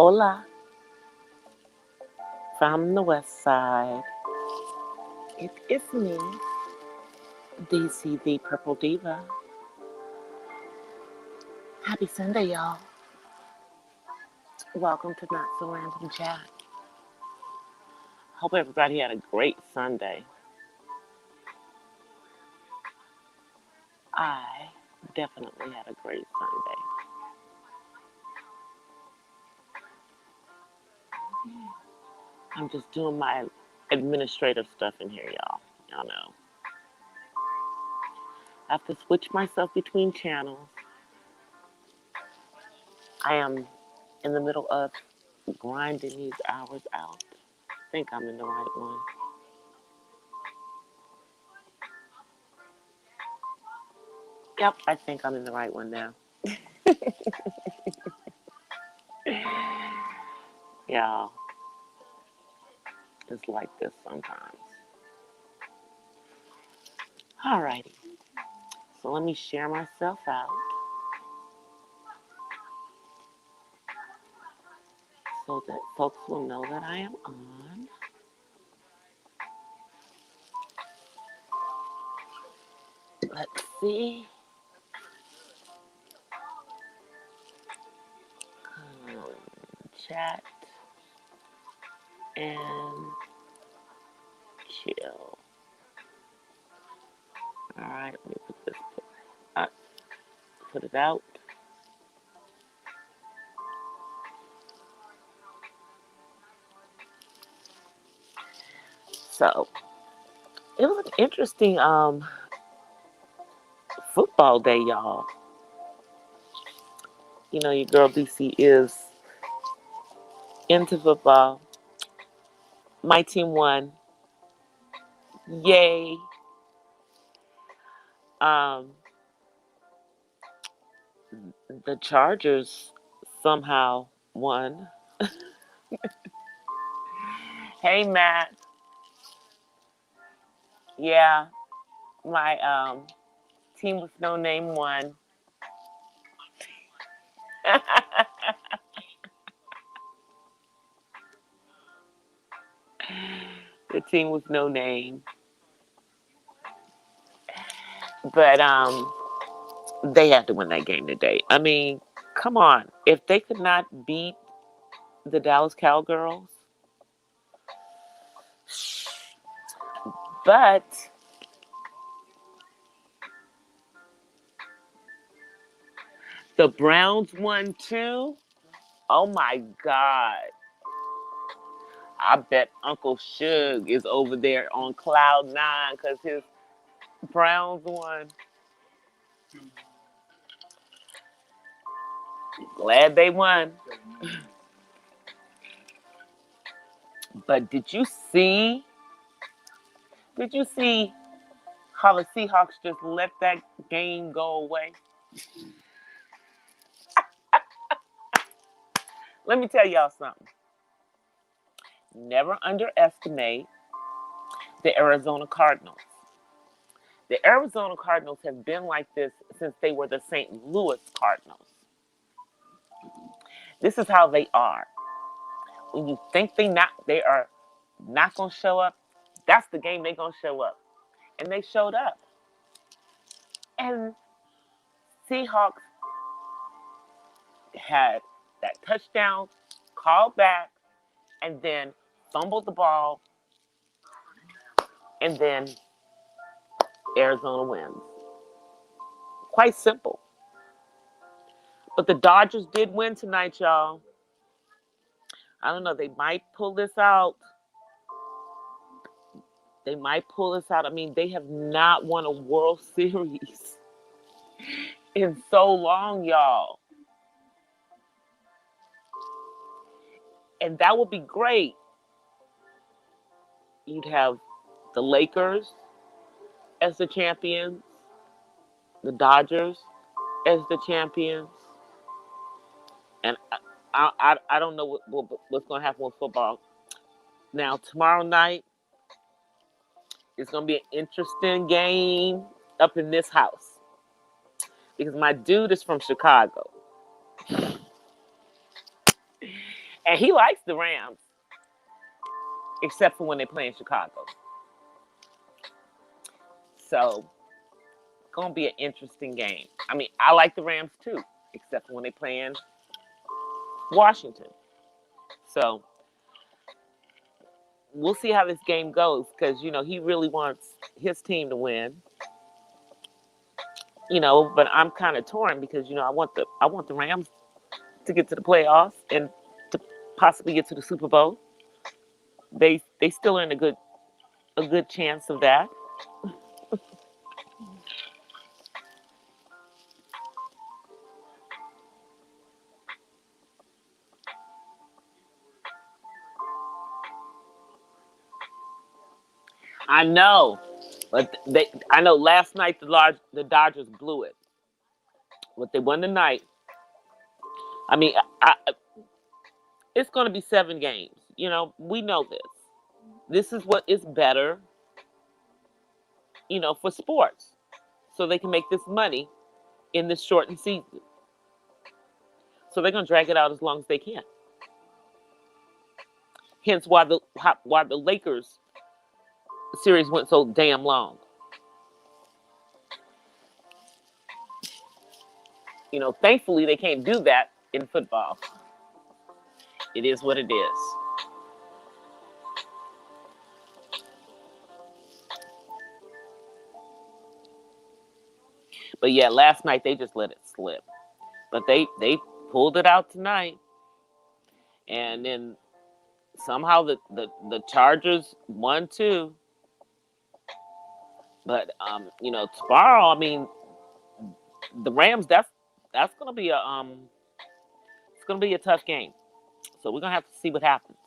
Hola from the west side. It is me, DC the Purple Diva. Happy Sunday, y'all. Welcome to Not So Random Chat. Hope everybody had a great Sunday. I definitely had a great Sunday. I'm just doing my administrative stuff in here, y'all. Y'all know. I have to switch myself between channels. I am in the middle of grinding these hours out. I think I'm in the right one. Yep, I think I'm in the right one now. Y'all, it's like this sometimes. Alrighty, so let me share myself out so that folks will know that I am on. Let's see. Chat and chill. Alright, let me put it out. So, it was an interesting football day, y'all. You know, your girl DC is into football. My team won. Yay. Um, the Chargers somehow won. Hey, Matt. Yeah, my team with no name won. The team with no name. But they had to win that game today. I mean, come on. If they could not beat the Dallas Cowgirls, but the Browns won too. Oh my God. I bet Uncle Suge is over there on cloud nine because his Browns won. Glad they won. But did you see how the Seahawks just let that game go away? Let me tell y'all something. Never underestimate the Arizona Cardinals. The Arizona Cardinals have been like this since they were the St. Louis Cardinals. This is how they are. When you think they are not gonna show up, that's the game they're gonna show up. And they showed up. And Seahawks had that touchdown called back and then fumbled the ball and then Arizona wins. Quite simple. But the Dodgers did win tonight, y'all. I don't know. They might pull this out. I mean, they have not won a World Series in so long, y'all. And that would be great. You'd have the Lakers as the champions, the Dodgers as the champions. And I don't know what's going to happen with football. Now, tomorrow night, it's going to be an interesting game up in this house. Because my dude is from Chicago. And he likes the Rams, except for when they play in Chicago. So, it's going to be an interesting game. I mean, I like the Rams too, except for when they play in Washington. So, we'll see how this game goes because, you know, he really wants his team to win. You know, but I'm kind of torn because, you know, I want the Rams to get to the playoffs and to possibly get to the Super Bowl. They still in a good chance of that. I know, but I know last night the Dodgers blew it, but they won tonight. I mean, it's going to be 7 games. You know, we know this. This is what is better, you know, for sports, so they can make this money in this shortened season. So they're going to drag it out as long as they can. Hence why the Lakers series went so damn long. You know, thankfully they can't do that in football. It is what it is. But yeah, last night they just let it slip. But they pulled it out tonight. And then somehow the Chargers won too. But you know, tomorrow, I mean, the Rams, that's gonna be it's gonna be a tough game. So we're gonna have to see what happens.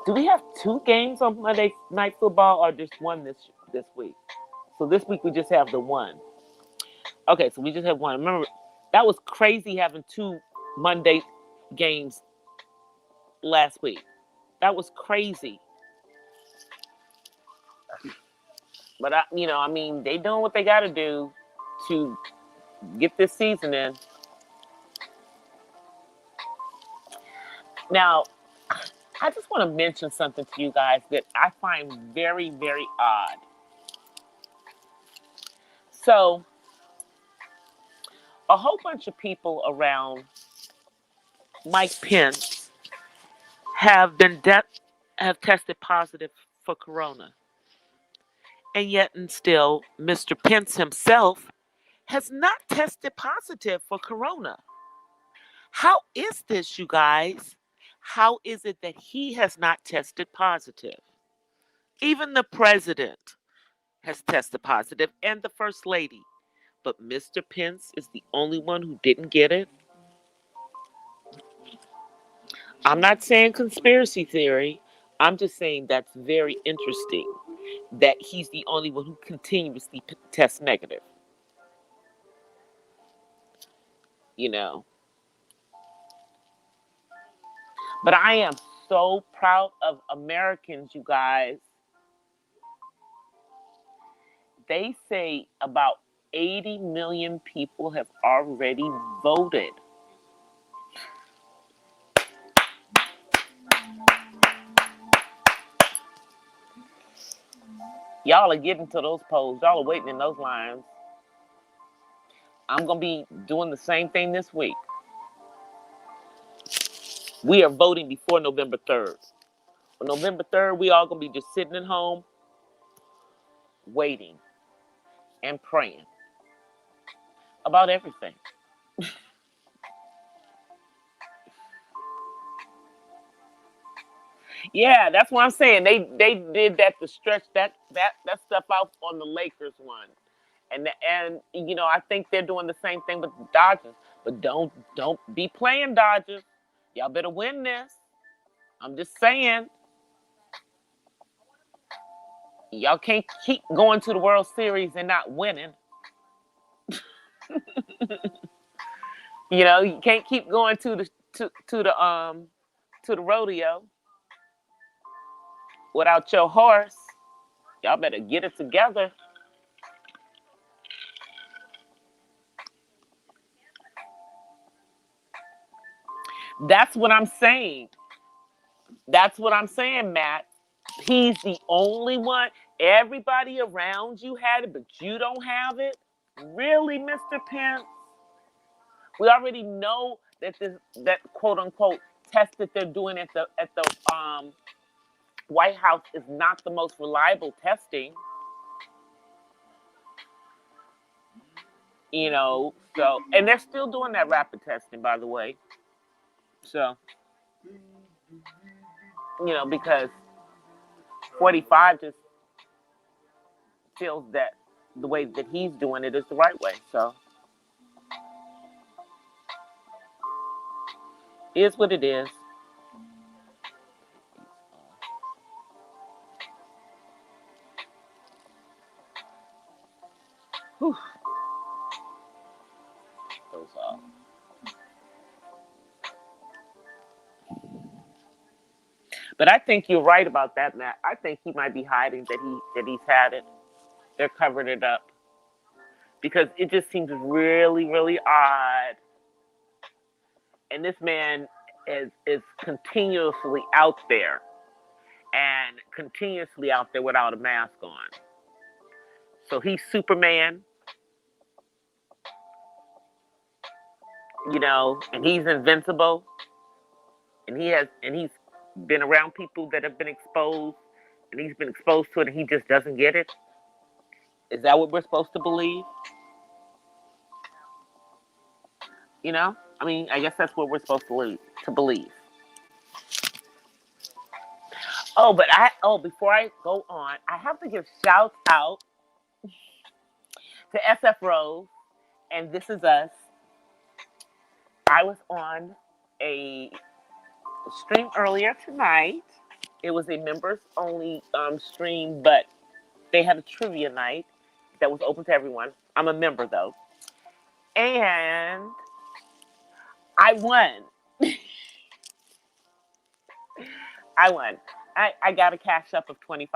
Do we have 2 games on Monday Night Football or just one this week? So this week we just have the one. Okay, so we just have one. Remember, that was crazy having 2 Monday games last week. That was crazy. But I mean, they doing what they got to do to get this season in. Now, I just want to mention something to you guys that I find very, very odd. So, a whole bunch of people around Mike Pence have have tested positive for corona. And yet and still, Mr. Pence himself has not tested positive for corona. How is this, you guys? How is it that he has not tested positive? Even the president has tested positive and the first lady. But Mr. Pence is the only one who didn't get it. I'm not saying conspiracy theory. I'm just saying that's very interesting that he's the only one who continuously tests negative. You know. But I am so proud of Americans, you guys. They say about 80 million people have already voted. Y'all are getting to those polls. Y'all are waiting in those lines. I'm going to be doing the same thing this week. We are voting before November 3rd. On November 3rd, we all going to be just sitting at home, waiting and praying about everything. Yeah, that's what I'm saying. They did that to stretch that stuff out on the Lakers one. And you know, I think they're doing the same thing with the Dodgers. But don't be playing Dodgers. Y'all better win this. I'm just saying. Y'all can't keep going to the World Series and not winning. You know, you can't keep going to the rodeo without your horse. Y'all better get it together. That's what I'm saying. That's what I'm saying, Matt. He's the only one. Everybody around you had it, but you don't have it. Really, Mr. Pence? We already know that that quote unquote test that they're doing at the White House is not the most reliable testing. So and they're still doing that rapid testing, by the way. So because 45 just feels that the way that he's doing it is the right way. So it is what it is. Whew. Those But I think you're right about that, Matt. I think he might be hiding that he's had it. They're covering it up because it just seems really, really odd. And this man is continuously out there and continuously out there without a mask on. So he's Superman, and he's invincible, and he's been around people that have been exposed, and he's been exposed to it, and he just doesn't get it. Is that what we're supposed to believe? I mean, I guess that's what we're supposed to believe. Before I go on, I have to give shouts out to SF Rose and This Is Us. I was on a stream earlier tonight. It was a members only stream, but they had a trivia night that was open to everyone. I'm a member though. And I won. I won. I got a cash up of $25.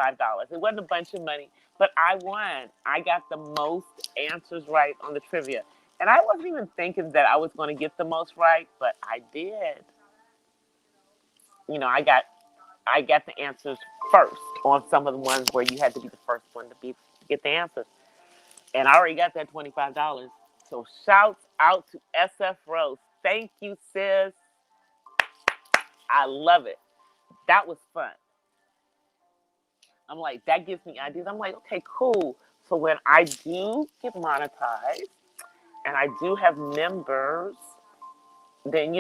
It wasn't a bunch of money, but I won. I got the most answers right on the trivia. And I wasn't even thinking that I was going to get the most right, but I did. I got the answers first on some of the ones where you had to be the first one to get the answers. And I already got that $25. So shouts out to SF Rose. Thank you, sis. I love it. That was fun. I'm like, that gives me ideas. I'm like, okay, cool. So when I do get monetized and I do have members, then,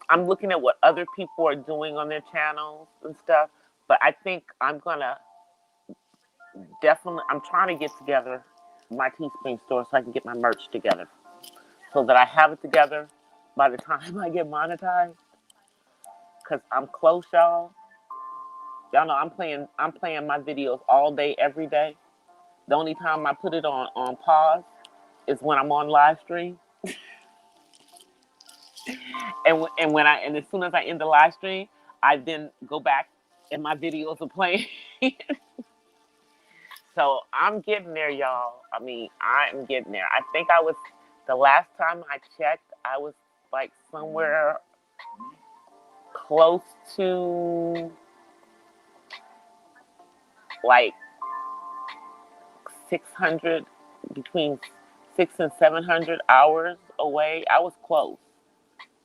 I'm looking at what other people are doing on their channels and stuff. But I think I'm trying to get together my Teespring store so I can get my merch together. So that I have it together by the time I get monetized. Because I'm close, y'all. Y'all know I'm playing my videos all day, every day. The only time I put it on pause is when I'm on live stream. And as soon as I end the live stream, I then go back and my videos are playing. So I'm getting there, y'all. I mean, I'm getting there. I think the last time I checked, I was like somewhere close to like 600, between 600 and 700 hours away. I was close.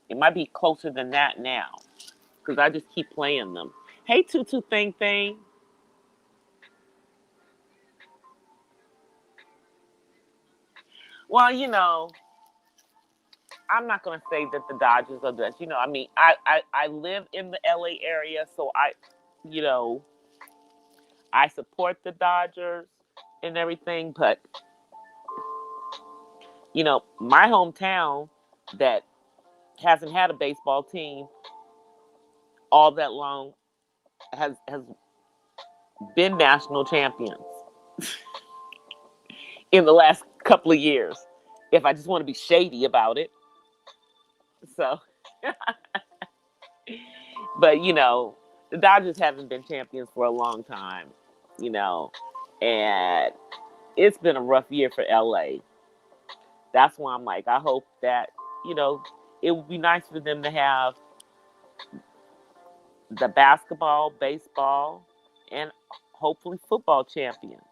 It might be closer than that now because I just keep playing them. Hey, Tutu Thing Thing. Well, I'm not going to say that the Dodgers are the best. I mean, I live in the LA area, so you know, I support the Dodgers and everything, but, my hometown that hasn't had a baseball team all that long has been national champions in the last couple of years. If I just want to be shady about it. So, but the Dodgers haven't been champions for a long time, and it's been a rough year for LA. That's why I'm like, I hope that, it would be nice for them to have the basketball, baseball, and hopefully football champions.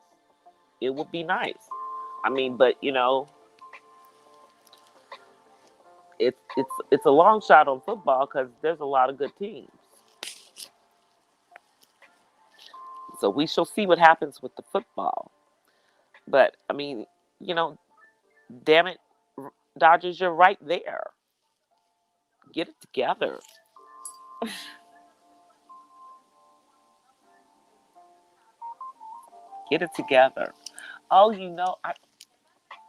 It would be nice. I mean, but it's a long shot on football because there's a lot of good teams. So we shall see what happens with the football. But I mean, you know, damn it, Dodgers, you're right there. Get it together. Get it together. Oh,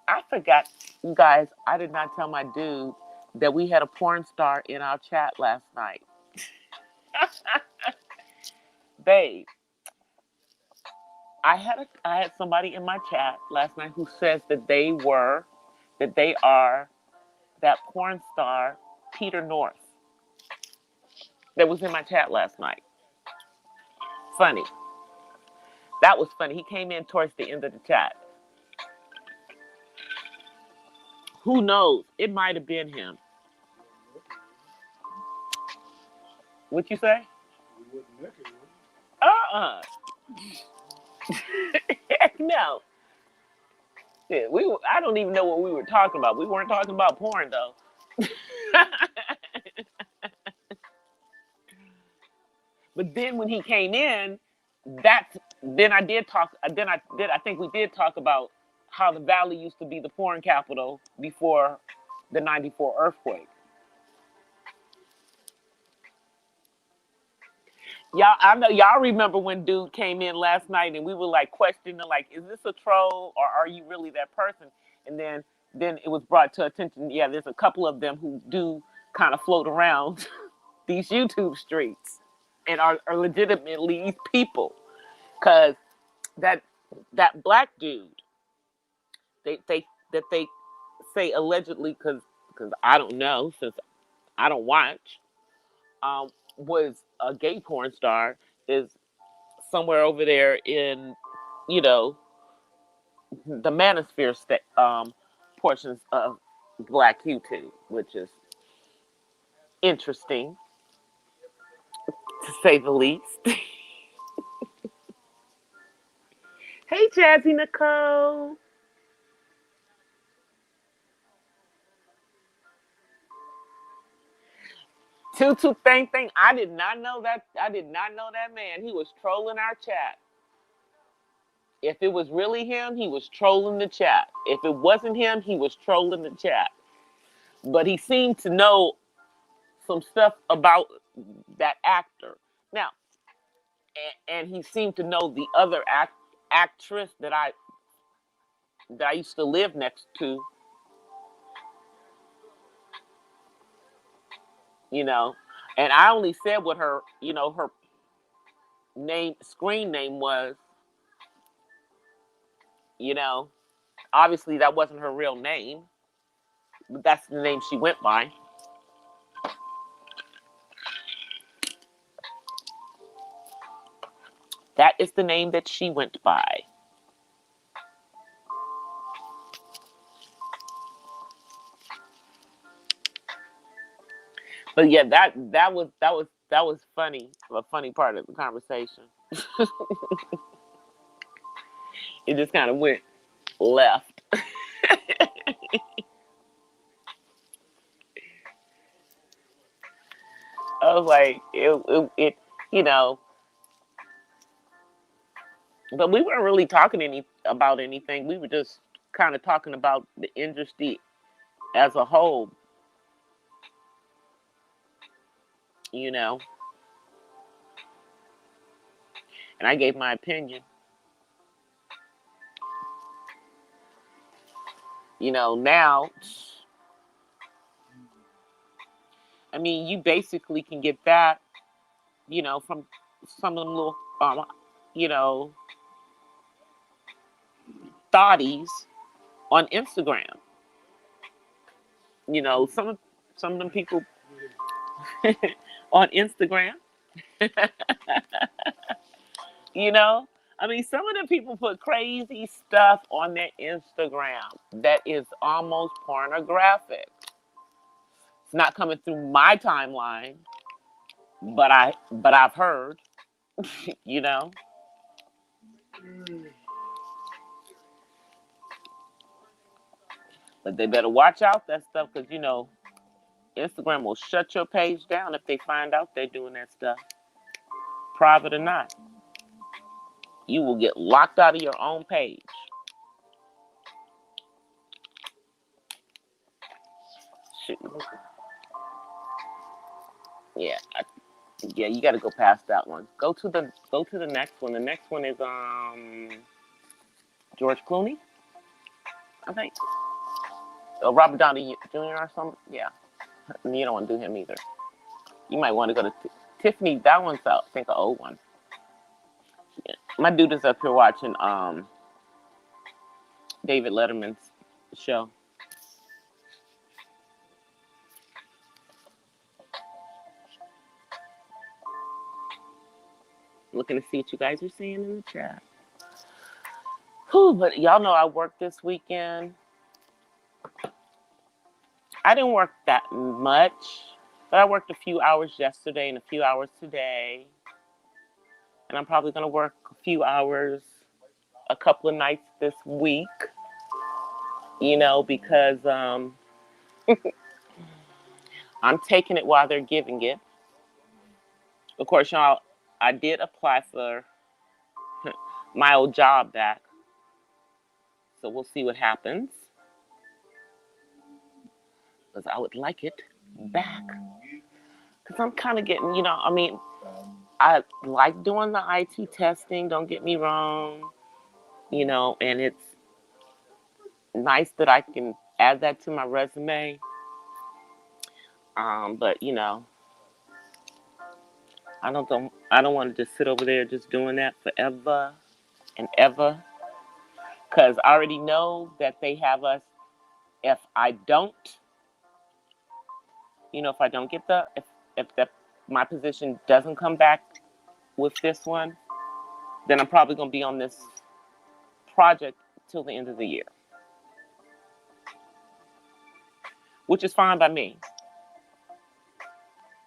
I forgot, you guys. I did not tell my dude that we had a porn star in our chat last night. Babe, I had somebody in my chat last night who says that they are that porn star Peter North that was in my chat last night. Funny. That was funny. He came in towards the end of the chat. Who knows? It might have been him. What you say? Uh-uh. Heck no. Yeah, I don't even know what we were talking about. We weren't talking about porn though. But then when he came in, then I think we did talk about how the valley used to be the porn capital before the '94 earthquake. I know y'all remember when dude came in last night and we were like questioning, like, is this a troll or are you really that person? And then it was brought to attention, yeah, there's a couple of them who do kind of float around these YouTube streets and are legitimately people. Cause that black dude, they say allegedly, cause I don't know, since I don't watch, was a gay porn star, is somewhere over there in, you know, the manosphere portions of Black YouTube, which is interesting to say the least. Hey, Jazzy Nicole. Tutu Thing Thing. I did not know that. I did not know that man. He was trolling our chat. If it was really him, he was trolling the chat. If it wasn't him, he was trolling the chat. But he seemed to know some stuff about that actor. Now, and he seemed to know the other actress that I used to live next to, you know. And I only said what her screen name was, you know. Obviously that wasn't her real name, but that's the name she went by. That is the name that she went by. But yeah, that was funny. A funny part of the conversation. It just kind of went left. I was like, you know, but we weren't really talking about anything. We were just kind of talking about the industry as a whole, you know. And I gave my opinion. You know, now, I mean, you basically can get that, you know, from some of them little, you know, thotties on Instagram. You know, some of them people on Instagram. You know, I mean, some of the people put crazy stuff on their Instagram that is almost pornographic. It's not coming through my timeline, but I've heard, you know. But they better watch out that stuff, because you know Instagram will shut your page down if they find out they're doing that stuff, private or not. You will get locked out of your own page. Shoot. Yeah, yeah, you got to go past that one. Go to the next one. The next one is George Clooney, I think. Robert Downey Jr. or something. Yeah, you don't want to do him either. You might want to go to Tiffany. That one's I think an old one. Yeah. My dude is up here watching David Letterman's show. Looking to see what you guys are saying in the chat. Whew, but y'all know I worked this weekend. I didn't work that much, but I worked a few hours yesterday and a few hours today. And I'm probably going to work a few hours a couple of nights this week, you know, because I'm taking it while they're giving it. Of course, y'all, I did apply for my old job back. So we'll see what happens. Because I would like it back. Because I'm kind of getting, you know, I mean, I like doing the IT testing, don't get me wrong. You know, and it's nice that I can add that to my resume. But, you know, I don't want to just sit over there just doing that forever and ever. Because I already know that they have us, if I don't, you know, if I don't get my position doesn't come back with this one, then I'm probably going to be on this project till the end of the year. Which is fine by me.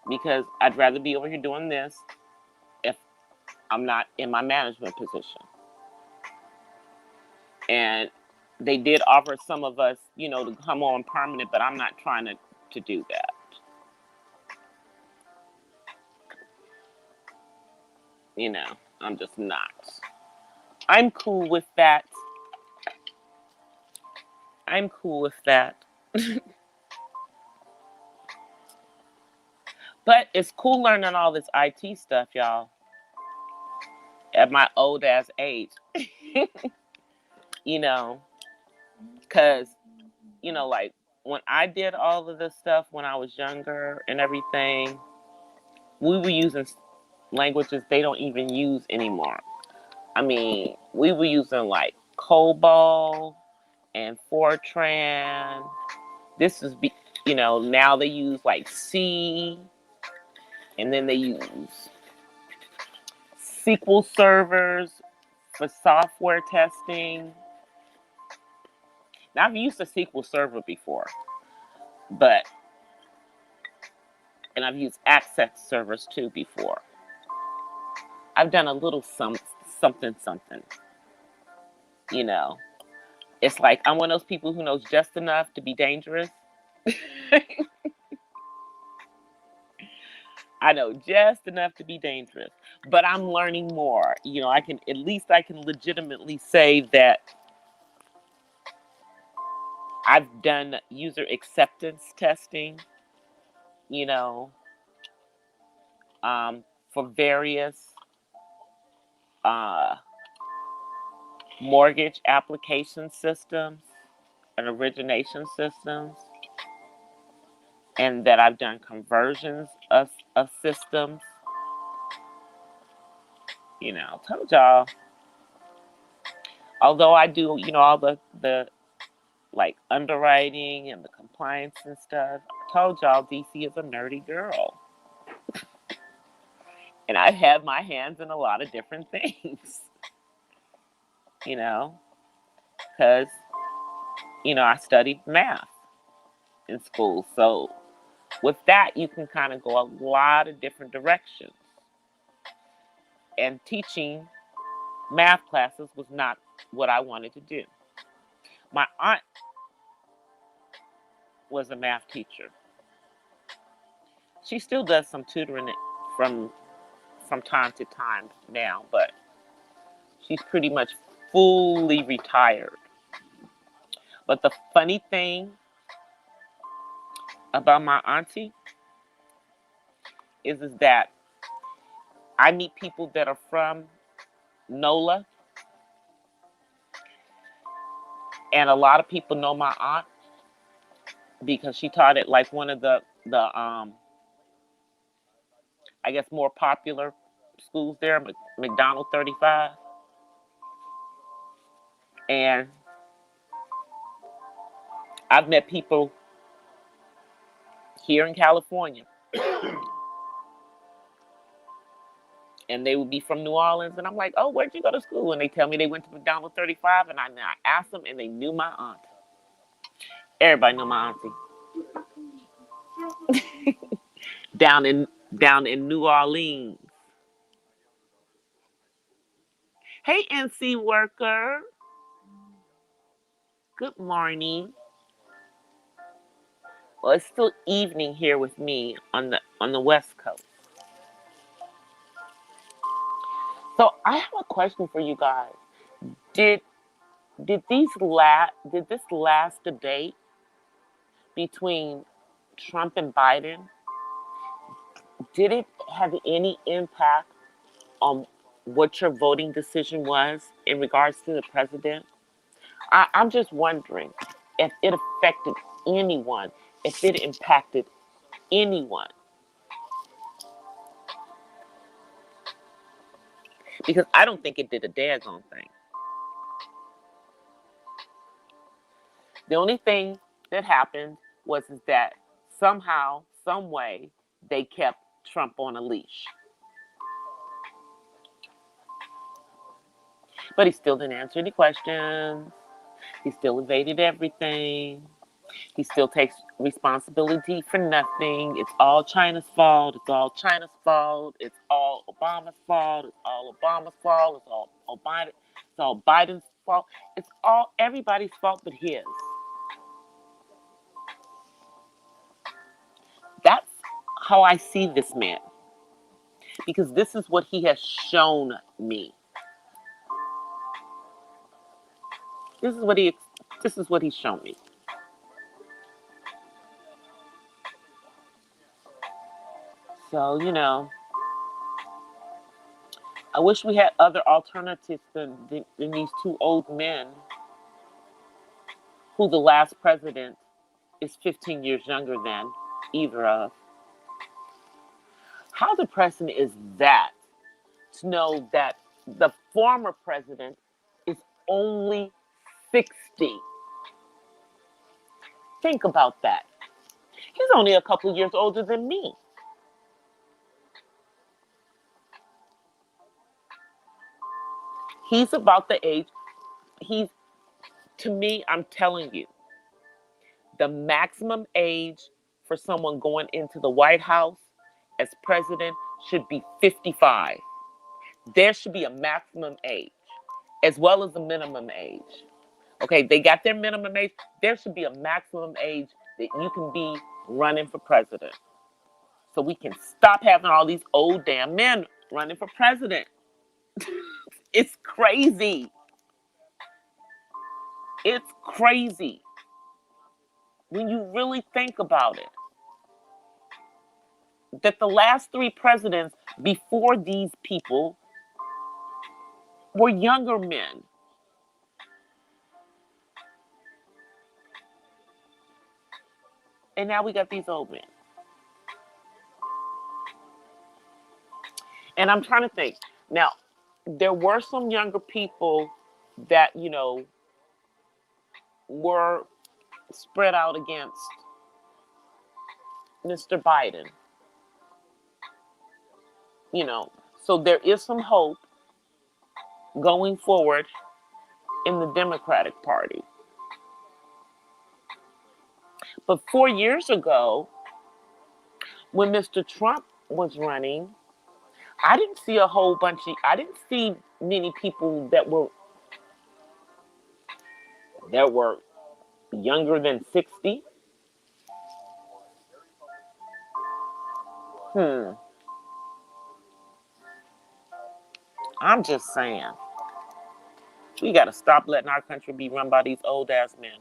Because I'd rather be over here doing this if I'm not in my management position. And they did offer some of us, you know, to come on permanent, but I'm not trying to do that. You know, I'm just not. I'm cool with that. I'm cool with that. But it's cool learning all this IT stuff, y'all. At my old ass age. You know, because, you know, like when I did all of this stuff when I was younger and everything, we were using languages they don't even use anymore. I mean, we were using like COBOL and Fortran. This is, you know, now they use like C, and then they use SQL servers for software testing. Now, I've used a SQL server before, and I've used Access servers too before. I've done a little something. You know, it's like I'm one of those people who knows just enough to be dangerous. I know just enough to be dangerous, but I'm learning more. You know, I can legitimately say that I've done user acceptance testing, you know, for various mortgage application systems and origination systems, and that I've done conversions of systems. You know, I told y'all, although I do, you know, all the like underwriting and the compliance and stuff, I told y'all DC is a nerdy girl. And I have my hands in a lot of different things. You know, because, you know, I studied math in school. So With that, you can kind of go a lot of different directions. And teaching math classes was not what I wanted to do. My aunt was a math teacher. She still does some tutoring from time to time now, but she's pretty much fully retired. But the funny thing about my auntie is that I meet people that are from NOLA, and a lot of people know my aunt because she taught at like one of the I guess more popular schools there, McDonald 35. And I've met people here in California, and they would be from New Orleans, and I'm like, oh, where'd you go to school? And they tell me they went to McDonald 35, and I asked them, and they knew my aunt. Everybody knew my auntie. down in New Orleans. Hey, NC worker. Good morning. Well, it's still evening here with me on the West Coast. So I have a question for you guys. Did this last debate between Trump and Biden, did it have any impact on what your voting decision was in regards to the president? I'm just wondering if it affected anyone, if it impacted anyone. Because I don't think it did a daggone thing. The only thing that happened was that somehow, some way, they kept Trump on a leash. But he still didn't answer any questions. He still evaded everything. He still takes responsibility for nothing. It's all China's fault. It's all China's fault. It's all Obama's fault. It's all Obama's fault. It's all Biden's fault. It's all everybody's fault but his. That's how I see this man. Because this is what he has shown me. This is what he's shown me. So, I wish we had other alternatives than these two old men who the last president is 15 years younger than either of. How depressing is that to know that the former president is only 60? Think about that. He's only a couple of years older than me. He's about the age, to me, I'm telling you, the maximum age for someone going into the White House as president should be 55. There should be a maximum age as well as a minimum age. Okay, they got their minimum age. There should be a maximum age that you can be running for president. So we can stop having all these old damn men running for president. It's crazy. It's crazy when you really think about it. That the last three presidents before these people were younger men. And now we got these old men. And I'm trying to think. Now, there were some younger people that, were spread out against Mr. Biden. So there is some hope going forward in the Democratic Party. But 4 years ago, when Mr. Trump was running, I didn't see many people that were younger than 60. Hmm. I'm just saying, we got to stop letting our country be run by these old ass men.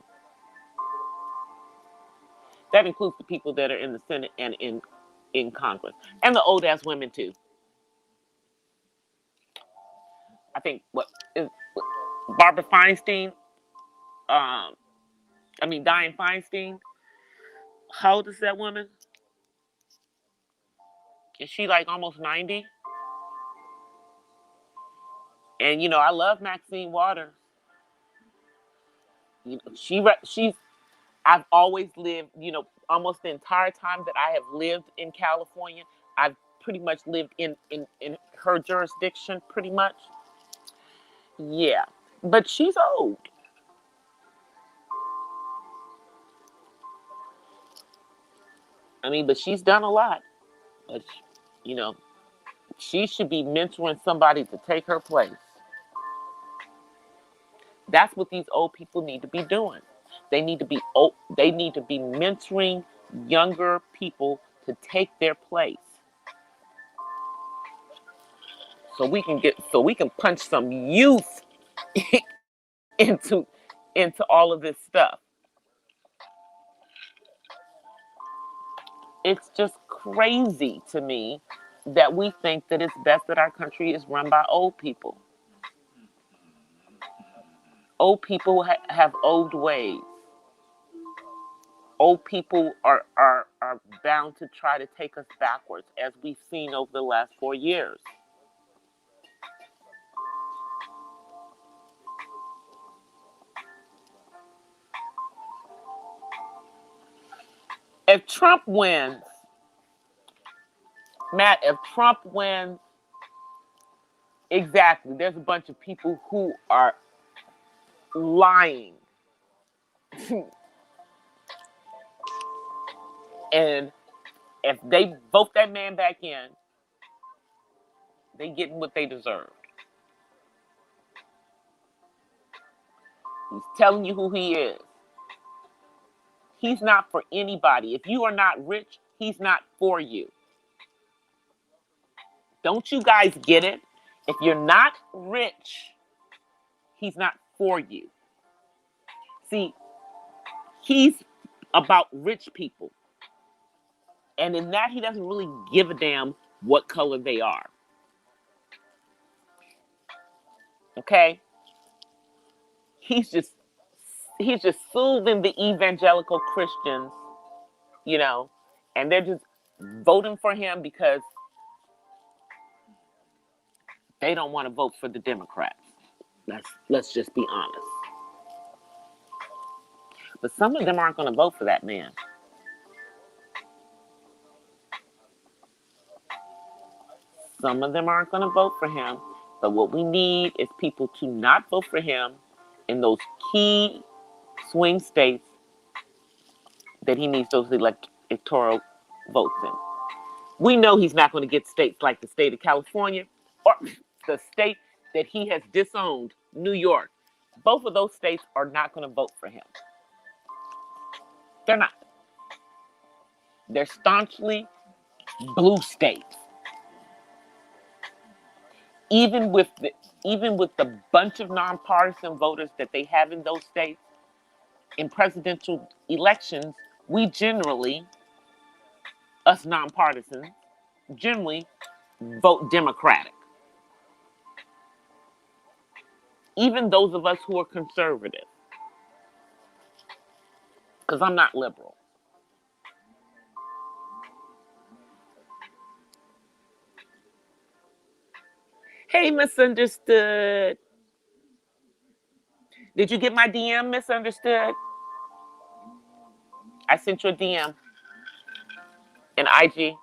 That includes the people that are in the Senate and in Congress, and the old ass women too. I think what is Barbara Feinstein? Um, Dianne Feinstein. How old is that woman? Is she like almost 90? And I love Maxine Waters. She's. I've always lived. Almost the entire time that I have lived in California, I've pretty much lived in her jurisdiction. Pretty much. Yeah, but she's old. But she's done a lot. But you know, she should be mentoring somebody to take her place. That's what these old people need to be doing. They need to be mentoring younger people to take their place. So we can punch some youth into into all of this stuff. It's just crazy to me that we think that it's best that our country is run by old people. Old people have old ways. Old people are bound to try to take us backwards, as we've seen over the last 4 years. If Trump wins, Matt, if Trump wins, exactly, there's a bunch of people who are lying. And if they vote that man back in, they getting what they deserve. He's telling you who he is. He's not for anybody. If you are not rich, he's not for you. Don't you guys get it? If you're not rich, he's not for you. See, he's about rich people. And in that, he doesn't really give a damn what color they are. Okay? He's just he's just soothing the evangelical Christians, you know, and they're just voting for him because they don't want to vote for the Democrats. Let's just be honest. But some of them aren't going to vote for that man. Some of them aren't going to vote for him. But what we need is people to not vote for him in those key swing states that he needs those electoral votes in. We know he's not going to get states like the state of California or the state that he has disowned, New York. Both of those states are not going to vote for him. They're not. They're staunchly blue states. Even with the bunch of nonpartisan voters that they have in those states, in presidential elections, we generally, us nonpartisans, generally vote Democratic. Even those of us who are conservative, because I'm not liberal. Hey, misunderstood. Did you get my DM, misunderstood? I sent you a DM in IG.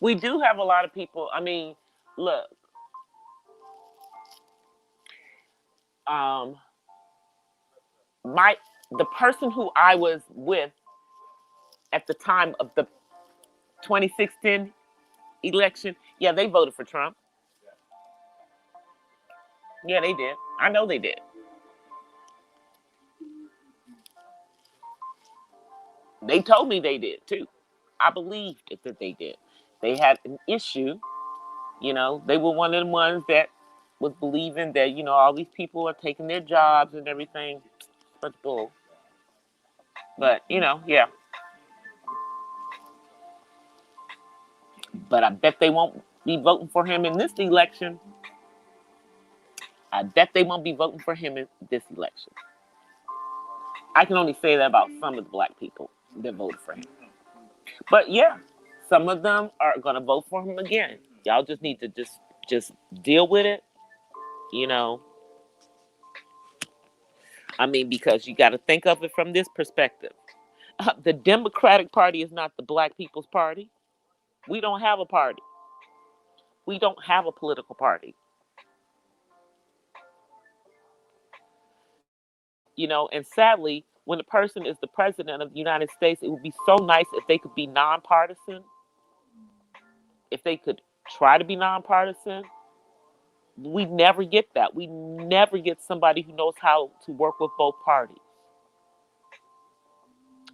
We do have a lot of people. I mean, look, um, my the person who I was with at the time of the 2016 election, yeah, they voted for Trump. Yeah, they did. I know they did. They told me they did too. I believed it that they did. They had an issue, you know. They were one of the ones that was believing that, you know, all these people are taking their jobs and everything. But bull. But, you know, yeah. But I bet they won't be voting for him in this election. I bet they won't be voting for him in this election. I can only say that about some of the black people that voted for him. But yeah, some of them are gonna vote for him again. Y'all just need to just deal with it, you know. I mean, because you got to think of it from this perspective. The Democratic Party is not the black people's party. We don't have a party. We don't have a political party. You know, and sadly, when a person is the president of the United States, it would be so nice if they could be nonpartisan, if they could try to be nonpartisan. We never get that. We never get somebody who knows how to work with both parties.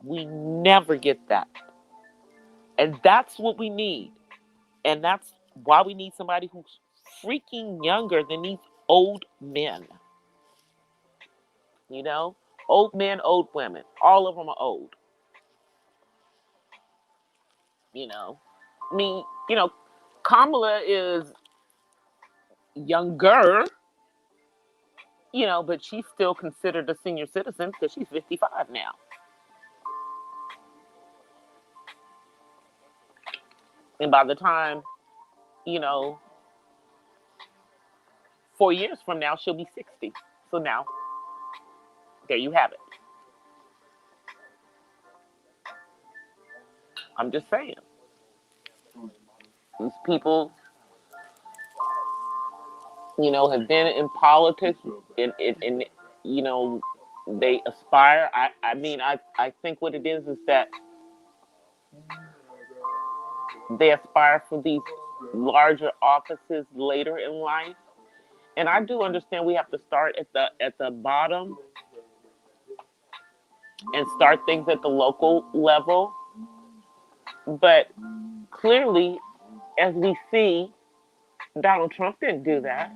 We never get that. And that's what we need. And that's why we need somebody who's freaking younger than these old men. You know? Old men, old women. All of them are old. You know? I mean, you know, Kamala is younger, you know, but she's still considered a senior citizen because she's 55 now. And by the time, you know, 4 years from now, she'll be 60. So now, there you have it. I'm just saying. These people, you know, have been in politics and you know, they aspire. I mean, I think what it is that they aspire for these larger offices later in life. And I do understand we have to start at the bottom and start things at the local level. But clearly, as we see, Donald Trump didn't do that.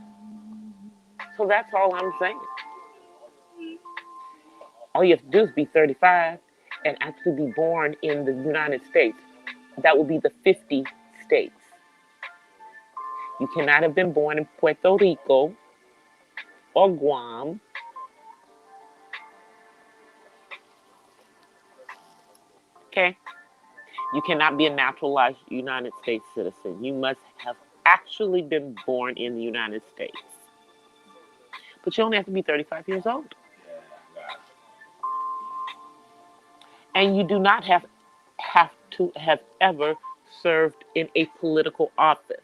So that's all I'm saying. All you have to do is be 35 and actually be born in the United States. That would be the 50 states. You cannot have been born in Puerto Rico or Guam. Okay? You cannot be a naturalized United States citizen. You must have actually been born in the United States. But you only have to be 35 years old. And you do not have to have ever served in a political office.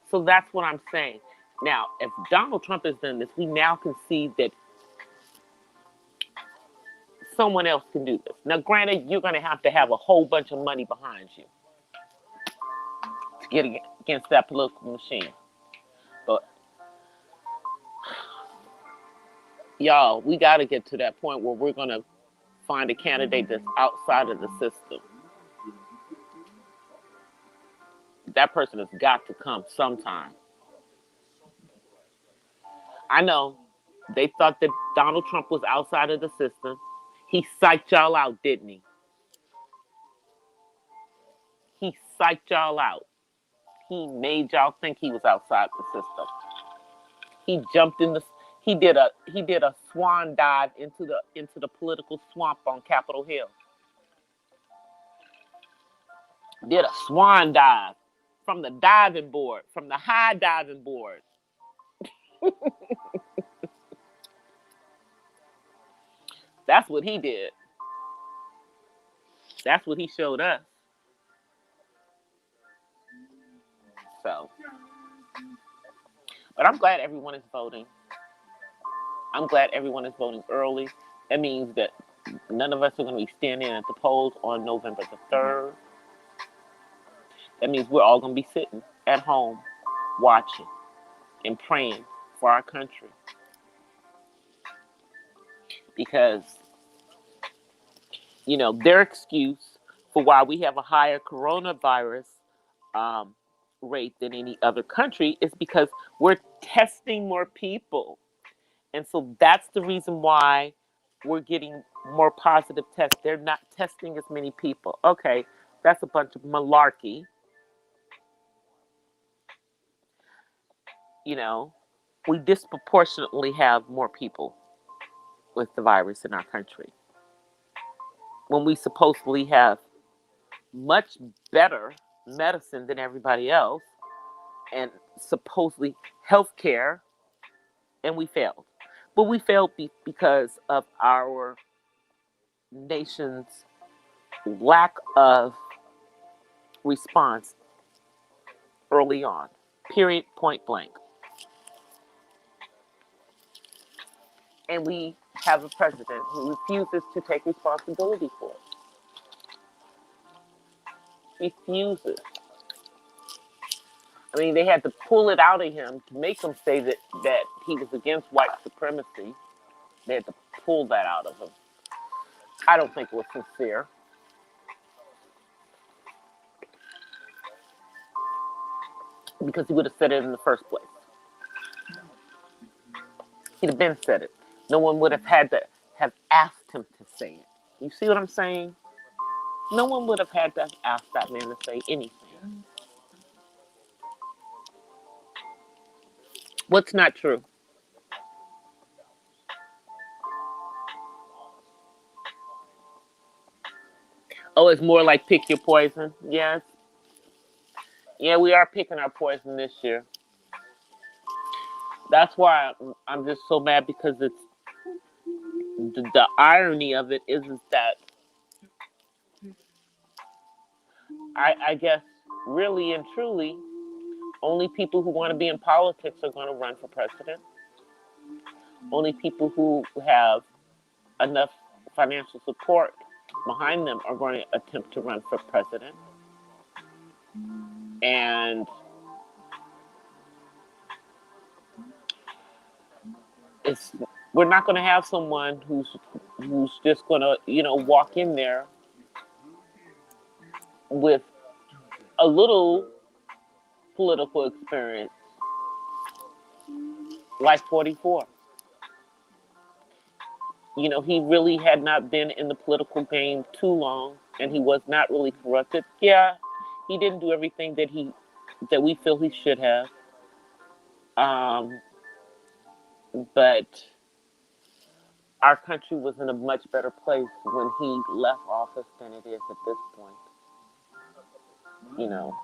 So that's what I'm saying. Now, if Donald Trump has done this, we now can see that someone else can do this. Now, granted, you're going to have a whole bunch of money behind you to get against that political machine. But, y'all, we got to get to that point where we're going to find a candidate that's outside of the system. That person has got to come sometime. I know they thought that Donald Trump was outside of the system. He psyched y'all out, didn't he? He psyched y'all out. He made y'all think he was outside the system. He jumped in the he did a swan dive into the political swamp on Capitol Hill. Did a swan dive from the diving board, from the high diving board. That's what he did. That's what he showed us. So, but I'm glad everyone is voting. I'm glad everyone is voting early. That means that none of us are going to be standing at the polls on November the 3rd. That means we're all going to be sitting at home watching and praying for our country. Because, their excuse for why we have a higher coronavirus um, rate than any other country is because we're testing more people. And so that's the reason why we're getting more positive tests. They're not testing as many people. Okay, that's a bunch of malarkey. We disproportionately have more people with the virus in our country when we supposedly have much better medicine than everybody else and supposedly health care, and we failed. But we failed because of our nation's lack of response early on. Period, point blank. And we have a president who refuses to take responsibility for it. Refuses. I mean, they had to pull it out of him to make him say that he was against white supremacy. They had to pull that out of him. I don't think it was sincere. Because he would have said it in the first place. He'd have been said it. No one would have had to have asked him to say it. You see what I'm saying? No one would have had to ask that man to say anything. What's not true? Oh, it's more like pick your poison. Yes. Yeah, we are picking our poison this year. That's why I'm just so mad because it's the irony of it is that I guess really and truly only people who want to be in politics are going to run for president. Only people who have enough financial support behind them are going to attempt to run for president. And it's we're not going to have someone who's just going to walk in there with a little political experience like 44. He really had not been in the political game too long, and he was not really corrupted. Yeah, he didn't do everything that we feel he should have. But our country was in a much better place when he left office than it is at this point. You know,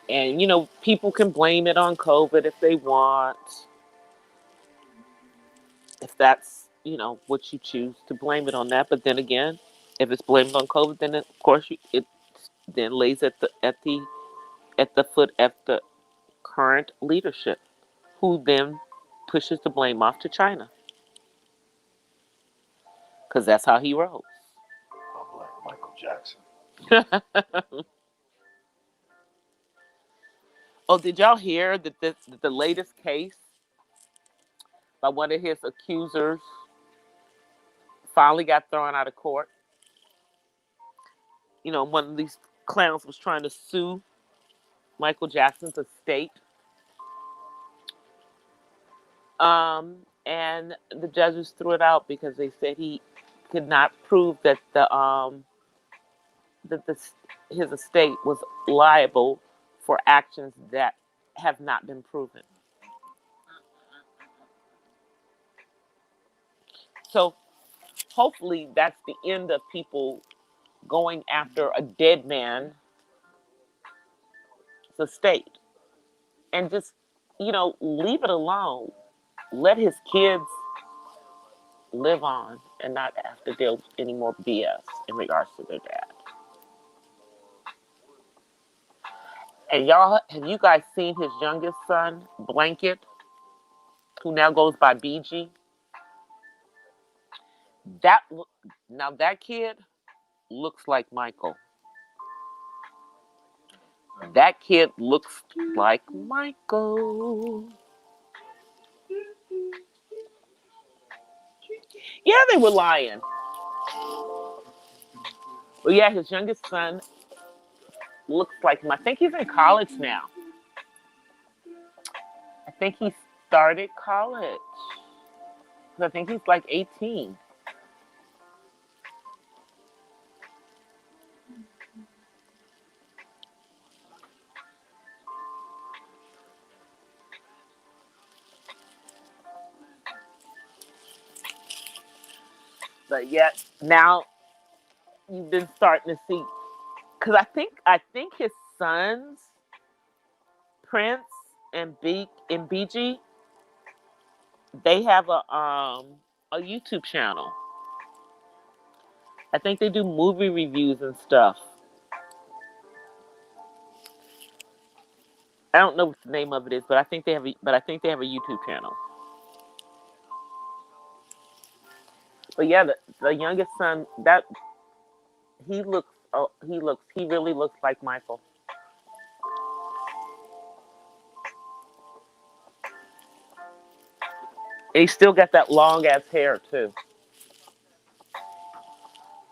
and people can blame it on COVID if they want, if that's what you choose to blame it on that. But then again, if it's blamed on COVID, then of course it then lays at the foot of the current leadership, who then pushes the blame off to China, because that's how he rolls. I'm like Michael Jackson. Oh, did y'all hear that the latest case by one of his accusers finally got thrown out of court? One of these clowns was trying to sue Michael Jackson's estate. And the judges threw it out because they said he could not prove that his estate was liable for actions that have not been proven. So hopefully that's the end of people going after a dead man's estate, and just leave it alone. Let his kids live on and not have to deal with any more BS in regards to their dad. And y'all, have you guys seen his youngest son, Blanket, who now goes by BG? That now that kid looks like Michael. That kid looks like Michael. Yeah, they were lying. Well, yeah, his youngest son looks like him. I think he's in college now. I think he started college. I think he's like 18. But yet now you've been starting to see, because I think his sons, Prince and BG, they have a YouTube channel. I think they do movie reviews and stuff. I don't know what the name of it is, but I think they have a YouTube channel. But yeah, the youngest son, that he really looks like Michael. And he still got that long ass hair too.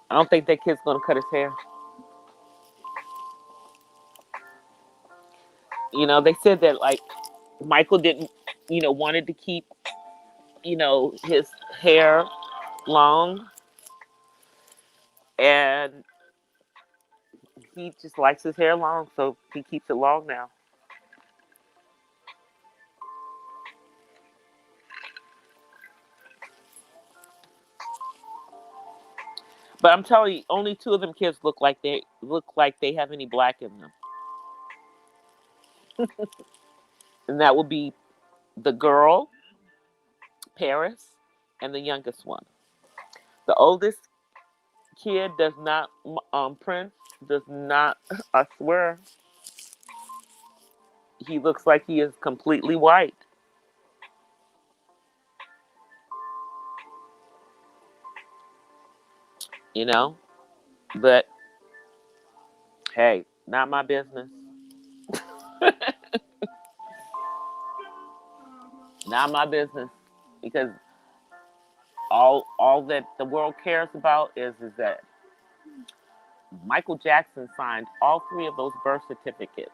I don't think that kid's gonna cut his hair. They said that like Michael didn't, wanted to keep, his hair long, and he just likes his hair long, so he keeps it long now. But I'm telling you, only two of them kids look like they have any black in them, and that would be the girl, Paris, and the youngest one. The oldest kid does not. Prince does not. I swear, he looks like he is completely white. You know, but hey, not my business. Not my business, because all that the world cares about is that Michael Jackson signed all three of those birth certificates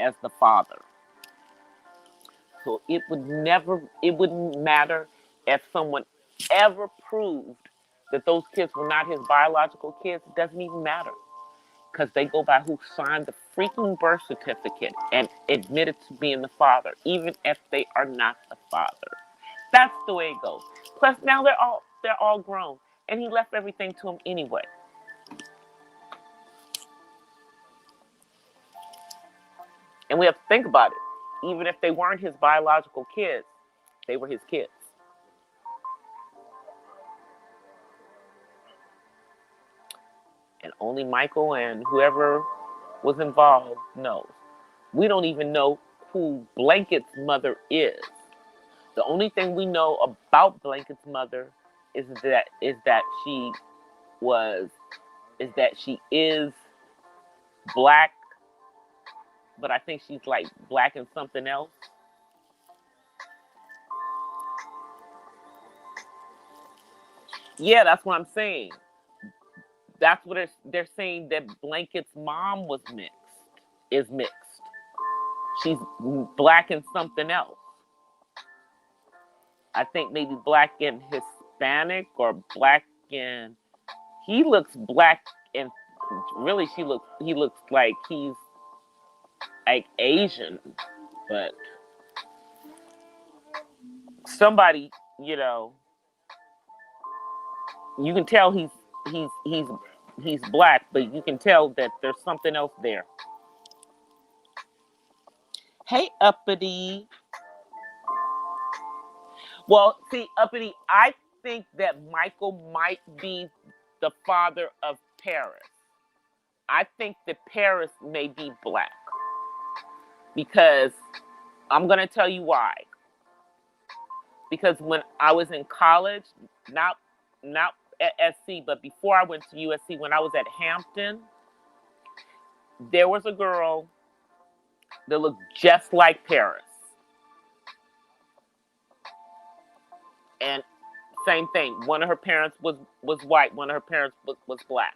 as the father. So it wouldn't matter if someone ever proved that those kids were not his biological kids. It doesn't even matter, because they go by who signed the freaking birth certificate and admitted to being the father, even if they are not the father. That's the way it goes. Plus, now they're all grown, and he left everything to him anyway. And we have to think about it. Even if they weren't his biological kids, they were his kids. And only Michael and whoever was involved knows. We don't even know who Blanket's mother is. The only thing we know about Blanket's mother is that was she is black, but I think she's like black and something else. Yeah, that's what I'm saying. That's what they're saying, that Blanket's mom is mixed. She's black and something else. I think maybe black and Hispanic, or black and he looks black, and really he looks like he's like Asian, but somebody, you can tell he's black, but you can tell that there's something else there. Hey, Uppity. Well, see, Uppity, I think that Michael might be the father of Paris. I think that Paris may be black. because I'm going to tell you why. Because when I was in college, not at SC, but before I went to USC, when I was at Hampton, there was a girl that looked just like Paris. And same thing. One of her parents was white. One of her parents was black.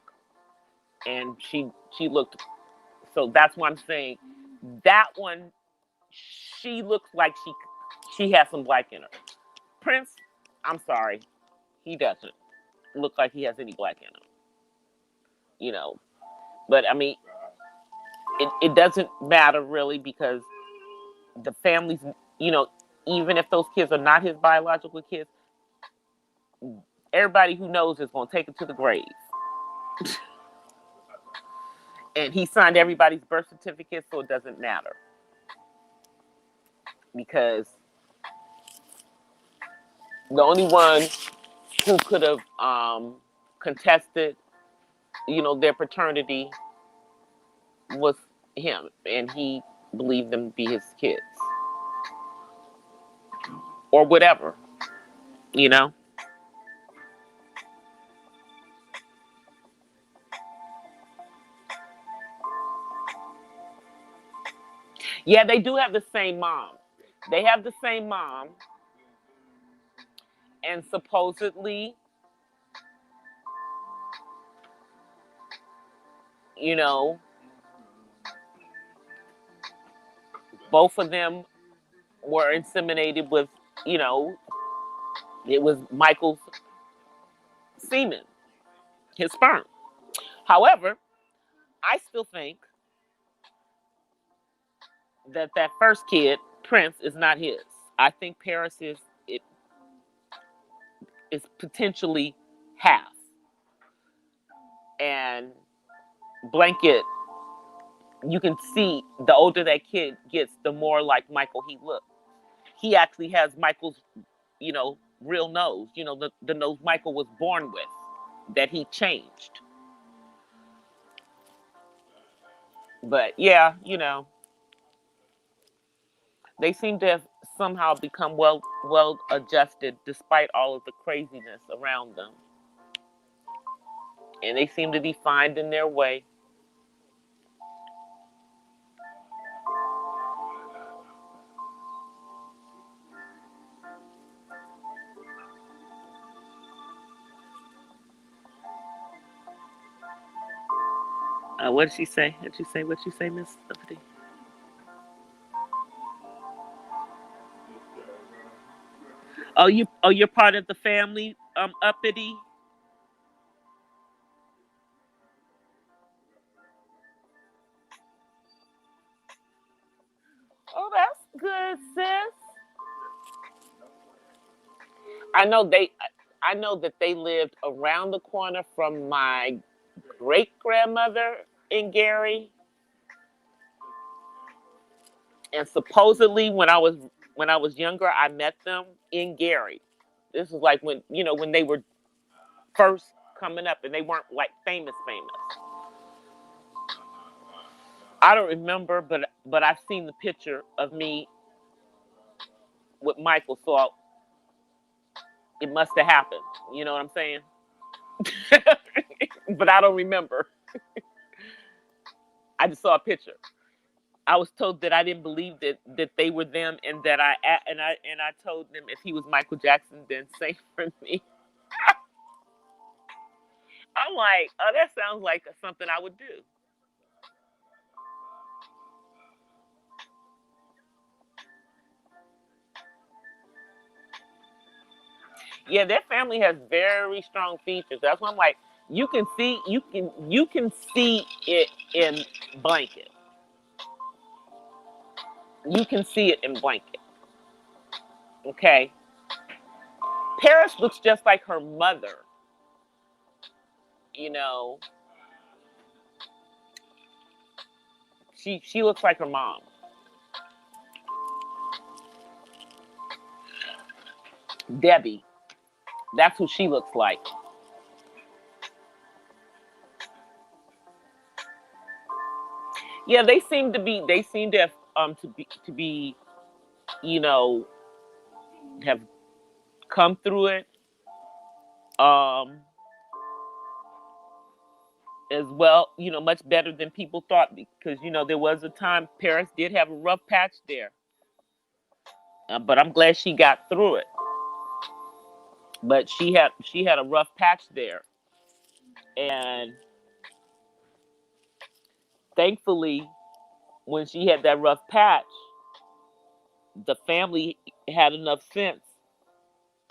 And she looked. So that's why I'm saying that one. She looks like she has some black in her. Prince, I'm sorry, he doesn't look like he has any black in him. You know, but I mean, it doesn't matter really because the families. You know, even if those kids are not his biological kids, everybody who knows is going to take it to the grave. And he signed everybody's birth certificate, so it doesn't matter. Because the only one who could have contested, you know, their paternity was him. And he believed them to be his kids. Or whatever, you know? Yeah, they do have the same mom. They have the same mom. And supposedly, you know, both of them were inseminated with, you know, it was Michael's semen, his sperm. However, I still think that first kid, Prince, is not his. I think Paris is potentially half. And Blanket, you can see the older that kid gets, the more like Michael he looks. He actually has Michael's, you know, real nose, you know, the nose Michael was born with, that he changed. But yeah, you know, they seem to have somehow become well adjusted despite all of the craziness around them. And they seem to be finding their way. What did she say? What did you say, Miss Stephanie? You're part of the family, uppity. Oh, that's good, sis. I know they. I know that they lived around the corner from my great grandmother in Gary, and supposedly when I was younger, I met them in Gary. This was like when you know when they were first coming up, and they weren't like famous. I don't remember, but I've seen the picture of me with Michael, so it must have happened. You know what I'm saying? But I don't remember. I just saw a picture. I was told that I didn't believe that they were them, and that I told them if he was Michael Jackson, then same for me. I'm like, oh, that sounds like something I would do. Yeah, their family has very strong features. That's why I'm like, you can see it in Blanket. You can see it in Blanket. Okay. Paris looks just like her mother. You know, she looks like her mom. Debbie. That's who she looks like. Yeah, they seem to to be, you know, have come through it, um, as well, you know, much better than people thought, because, you know, there was a time Paris did have a rough patch there. But I'm glad she got through it. But she had a rough patch there, and thankfully, when she had that rough patch, the family had enough sense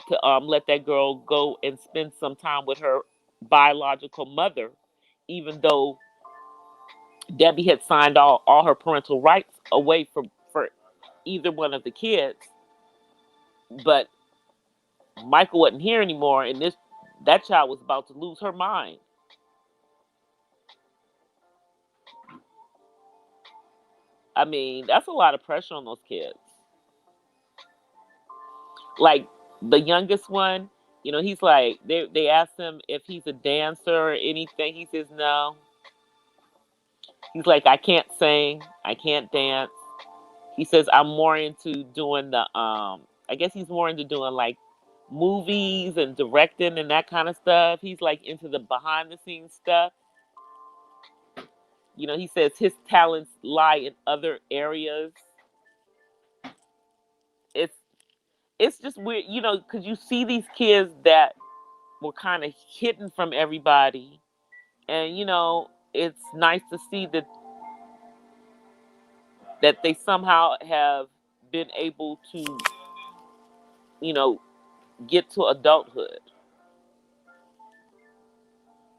to let that girl go and spend some time with her biological mother, even though Debbie had signed all her parental rights away for either one of the kids. But Michael wasn't here anymore, and that child was about to lose her mind. I mean, that's a lot of pressure on those kids. Like the youngest one, you know, he's like, they asked him if he's a dancer or anything. He says no. He's like, I can't sing, I can't dance. He says I'm more into doing the I guess he's more into doing like movies and directing and that kind of stuff. He's like into the behind the scenes stuff. You know, he says his talents lie in other areas. It's it's just weird, you know, because you see these kids that were kind of hidden from everybody, and you know, it's nice to see that they somehow have been able to, you know, get to adulthood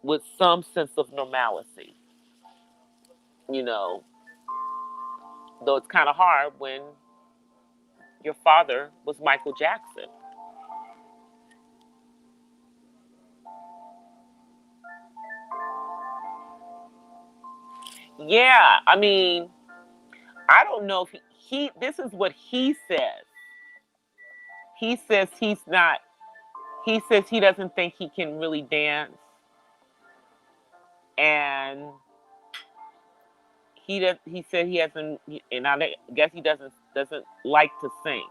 with some sense of normalcy. You know, though it's kind of hard when your father was Michael Jackson. Yeah, I mean, I don't know if he this is what he says. He says he's not, he says he doesn't think he can really dance, and he said he hasn't, and I guess he doesn't like to sing.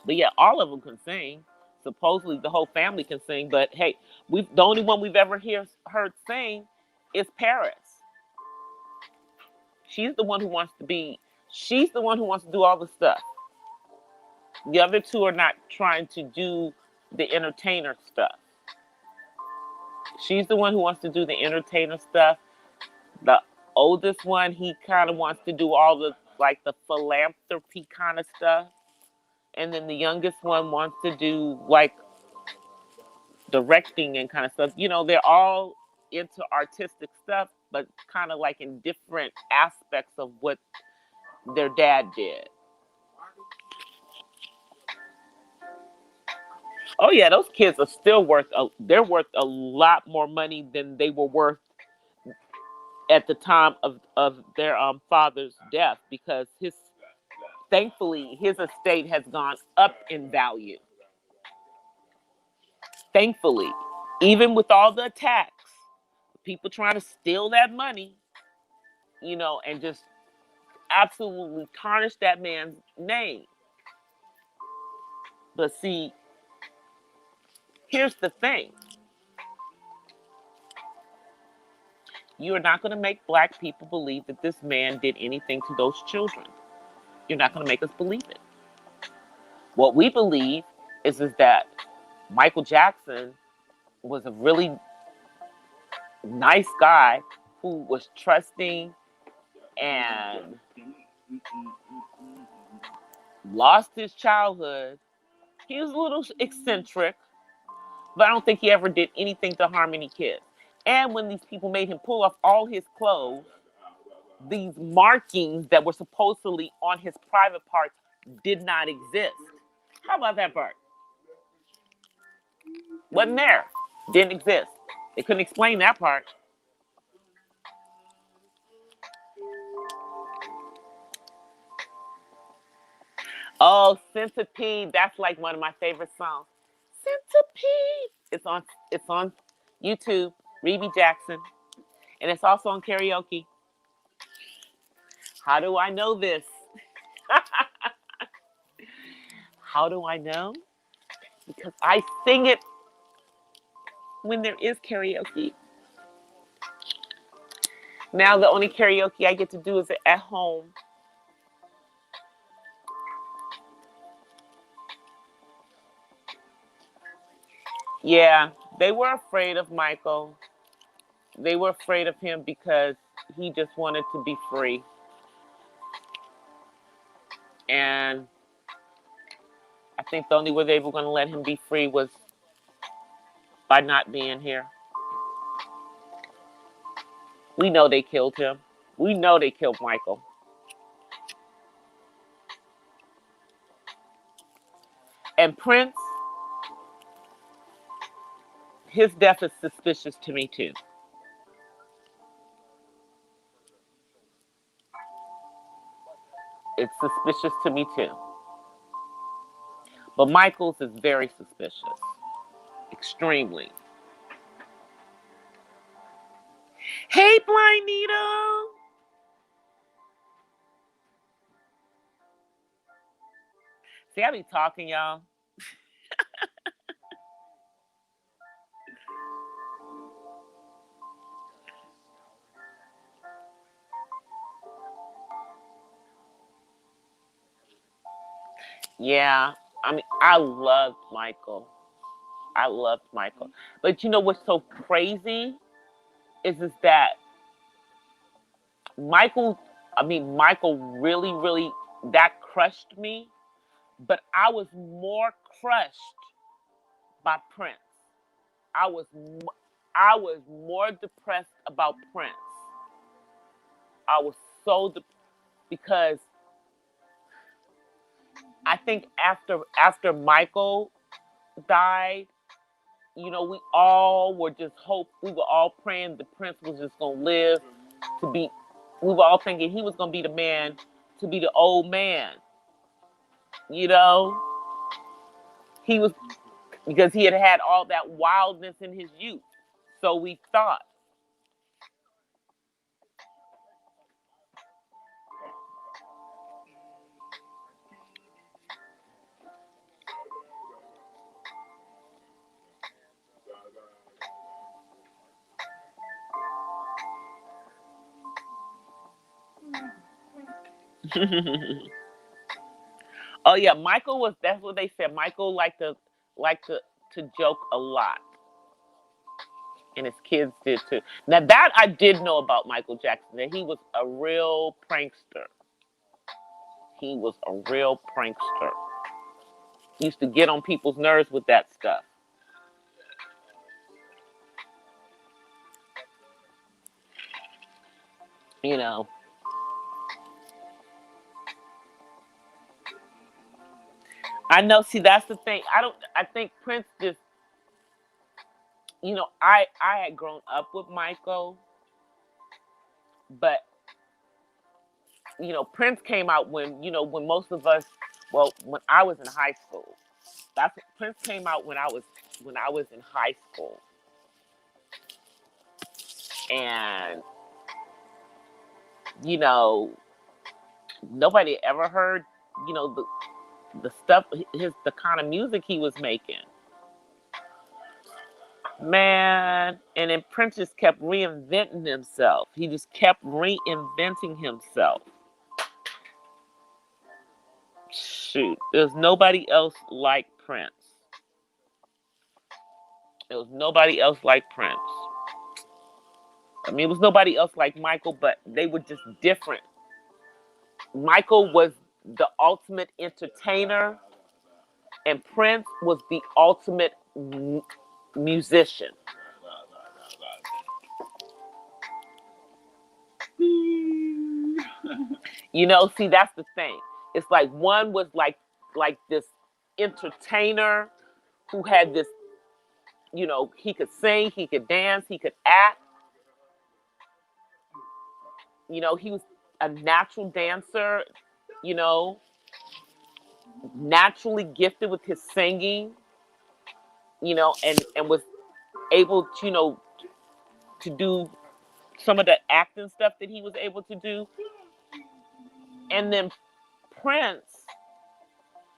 But yeah, all of them can sing. Supposedly the whole family can sing, but hey, the only one we've ever heard sing is Paris. She's the one who wants to be. She's the one who wants to do all the stuff. The other two are not trying to do the entertainer stuff. She's the one who wants to do the entertainer stuff. The oldest one, he kind of wants to do all the like the philanthropy kind of stuff. And then the youngest one wants to do like directing and kind of stuff. You know, they're all into artistic stuff, but kind of like in different aspects of what their dad did. Oh yeah, those kids are still they're worth a lot more money than they were worth at the time of their father's death, because thankfully his estate has gone up in value. Thankfully, even with all the attacks, people trying to steal that money, you know, and just absolutely tarnish that man's name. But see, here's the thing. You are not going to make black people believe that this man did anything to those children. You're not going to make us believe it. What we believe is that Michael Jackson was a really nice guy who was trusting and lost his childhood. He was a little eccentric, but I don't think he ever did anything to harm any kids. And when these people made him pull off all his clothes, these markings that were supposedly on his private parts did not exist. How about that part? Wasn't there. Didn't exist. They couldn't explain that part. Oh, Centipede. That's like one of my favorite songs. Centipede. It's on YouTube, Reby Jackson. And it's also on karaoke. How do I know this? How do I know? Because I sing it when there is karaoke. Now the only karaoke I get to do is at home. Yeah, they were afraid of Michael. They were afraid of him because he just wanted to be free. And I think the only way they were going to let him be free was by not being here. We know they killed him. We know they killed Michael. And Prince, his death is suspicious to me too. It's suspicious to me too. But Michael's is very suspicious. Extremely. Hey, Blind Needle. See, I be talking, y'all. Yeah, I mean, I loved Michael. I loved Michael. But you know what's so crazy is that Michael really, really, that crushed me. But I was more crushed by Prince. I was, I was more depressed about Prince. I was so because I think after Michael died, we all were just we were all praying the Prince was just gonna live to be. We were all thinking he was gonna be the man to be the old man. You know, he was because he had all that wildness in his youth. So we thought. Oh yeah, Michael was. That's what they said. Michael liked to joke a lot, and his kids did too. Now that I did know about Michael Jackson, that he was a real prankster. He was a real prankster. He used to get on people's nerves with that stuff. You know. I know. See, that's the thing. I don't. I think Prince just. I had grown up with Michael, but Prince came out when most of us, well, when I was in high school. Prince came out when I was in high school, and you know nobody ever heard the stuff the kind of music he was making. Man, and then Prince just kept reinventing himself. He just kept reinventing himself. Shoot, there's nobody else like Prince. There was nobody else like Prince. I mean, it was nobody else like Michael, but they were just different. Michael was the ultimate entertainer, and Prince was the ultimate musician. See, that's the thing. It's like one was like this entertainer who had this, he could sing, he could dance, he could act. He was a natural dancer, you know, naturally gifted with his singing, and was able to, to do some of the acting stuff that he was able to do. And then Prince,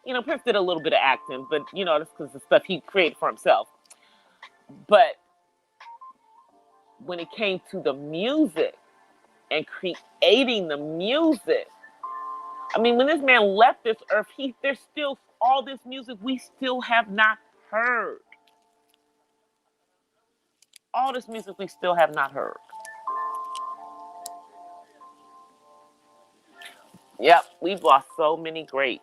Prince did a little bit of acting, but that's because the stuff he created for himself. But when it came to the music and creating the music, I mean, when this man left this earth, there's still all this music we still have not heard. All this music we still have not heard. Yep, we've lost so many greats.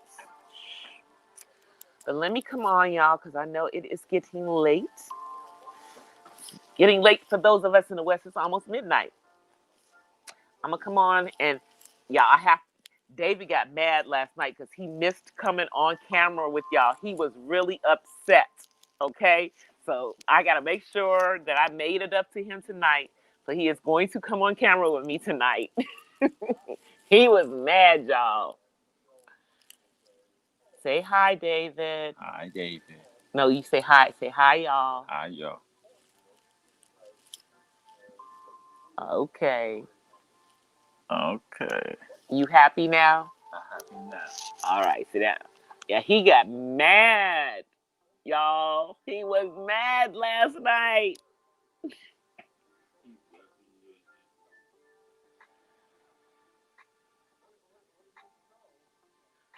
But let me come on, y'all, because I know it is getting late. Getting late for those of us in the West. It's almost midnight. I'm going to come on and, David got mad last night because he missed coming on camera with y'all. He was really upset, okay? So I got to make sure that I made it up to him tonight. So he is going to come on camera with me tonight. He was mad, y'all. Say hi, David. Hi, David. No, you say hi. Say hi, y'all. Hi, y'all. Okay. Okay. You happy now? I'm happy now. All right, sit down. Yeah, he got mad, y'all. He was mad last night.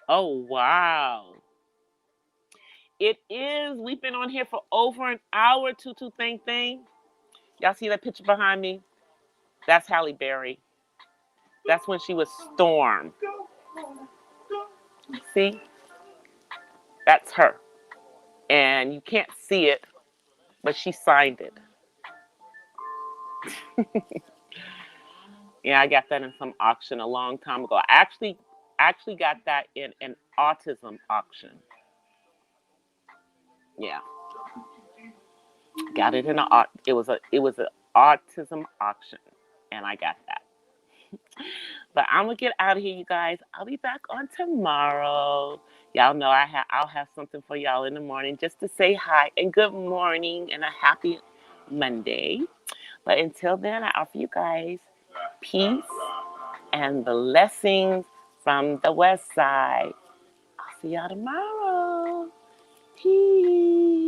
Oh, wow. It is. We've been on here for over an hour, Tutu Thing Thing. Y'all see that picture behind me? That's Halle Berry. That's when she was Storm. See? That's her. And you can't see it, but she signed it. Yeah, I got that in some auction a long time ago. I actually got that in an autism auction. Yeah. Got it in it was an autism auction, and I got that. But I'm gonna get out of here, you guys. I'll be back on tomorrow. Y'all know I'll have something for y'all in the morning just to say hi and good morning and a happy Monday. But until then, I offer you guys peace and blessings from the West Side. I'll see y'all tomorrow. Peace.